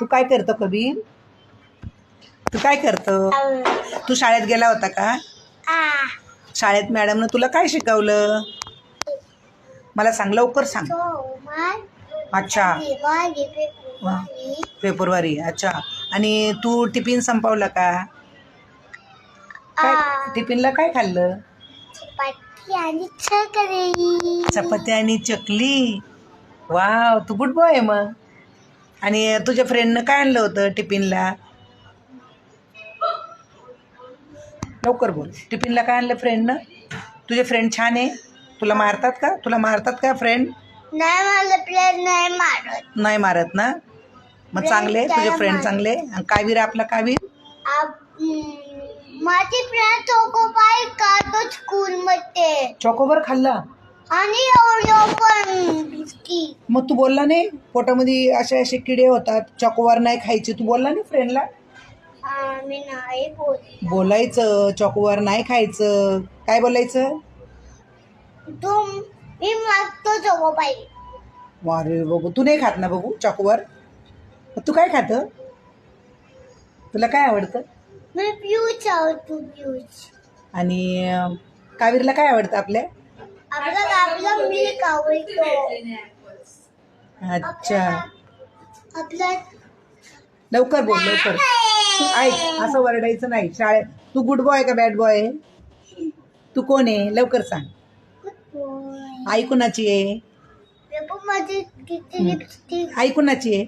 तू काय करतो कबीर? तू काय करतो? तू शाळेत गेला होता का? शाळेत मॅडमनं तुला काय शिकवलं? मला सांग, लवकर सांग. अच्छा, फेब्रुवारी. अच्छा, आणि तू टिफिन संपवला का? काय टिफिनला काय खाल्लं? चपाती आणि चकली. वाव, तू गुड बॉय आहे मग. आणि तुझ्या फ्रेंडनं काय आणलं होतं टिफिनला? लवकर बोल. टिफिनला काय आणलं फ्रेंडनं? तुझे फ्रेंड छान आहे? तुला मारतात का? फ्रेंड? नाही मारत ना? मग चांगले, तुझे फ्रेंड चांगले. आणि कावीर, आपला कावीर? माझी फ्रेंड चोकोबार खातो स्कूल मध्ये. चॉकोबार खाल्ला? आणि मग तू बोलला नाही? पोटामध्ये असे असे किडे होतात, चॉकोबार नाही खायचे. तू बोलला नाही फ्रेंडला? मी नाही बोलायचं, चॉकोबार नाही खायचं. काय बोलायचं? मी मागतो चोकोबार. अरे बघू, तू नाही खात ना बघू चॉकोबार? तू काय खात? तुला काय आवडतं? मी फ्यूज आवडतो, फ्यूज. आणि कावीरला काय आवडतं आपल्या? आपला मिल्क आवडतो. अच्छा, आपला लवकर बोल, लवकर. तू ऐक, असं वरडायचं नाही शाळेत. तू गुड बॉय का बॅड बॉय? तू कोण आहे? लवकर सांग. आई कुणाची आहे? आई कुणाची आहे?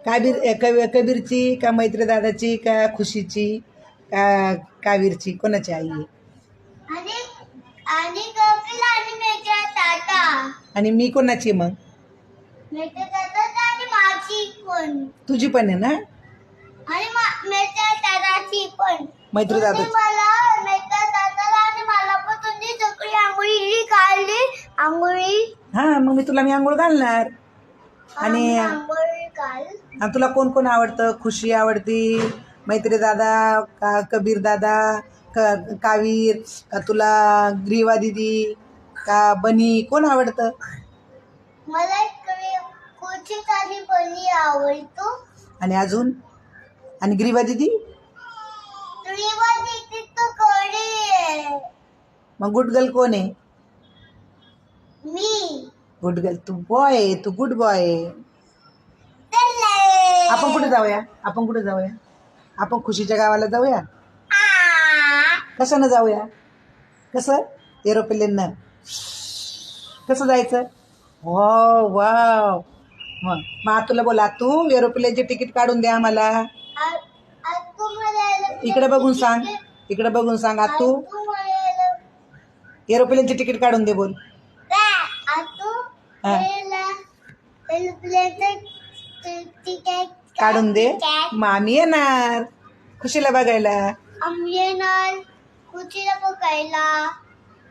कबीरची का मैत्री दादाची का खुशीची का कावीरची? कोणाची आई आहे? आणि कपिल आणि मेघा ताता. आणि मी कोणाची मग? मेघा ताता आणि माझी पण. तुझी पण आहे ना? आणि मेघा ताताची पण. मैत्री दादा. मला मेघा ताताला आणि मला पण तुझी सगळी आंघोळी काढली. आंघोळी. हा, मग मी आंघोळ घालणार. आणि आंघोळी काढ. तुला कोण कोण आवडतं? खुशी आवडती, मैत्री दादा का कबीर दादा का कावीर का तुला ग्रीवा दीदी का बनी? कोण आवडतं? मला कुठची साडी बनी आवडतो. आणि अजून? आणि ग्रीवा दीदी? ग्रीवा दीदी तो कडी आहे. मग गुड गर्ल कोण आहे? मी. गुड गर्ल तू बॉय आहे, तू गुड बॉय आहे. आपण कुठे जाऊया? आपण खुशीच्या गावाला जाऊया. कशानं जाऊया? कसं? एरोप्लेननं. कसं जायचं? हो, वाव. मग तुला बोला, तू एरोप्लेनचे तिकीट काढून द्या आम्हाला. इकडे बघून सांग आतू. एरोप्लेनचे तिकीट काढून दे बोल. काढून दे. मग आम्ही येणार खुशीला बघायला. खुशीला बघायला.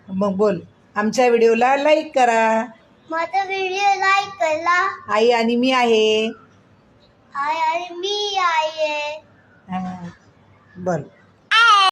मग बोल, आमच्या व्हिडिओला लाईक करा. माझा व्हिडिओ लाईक करा. आई आणि मी आहे. आई आणि मी आहे. बोल.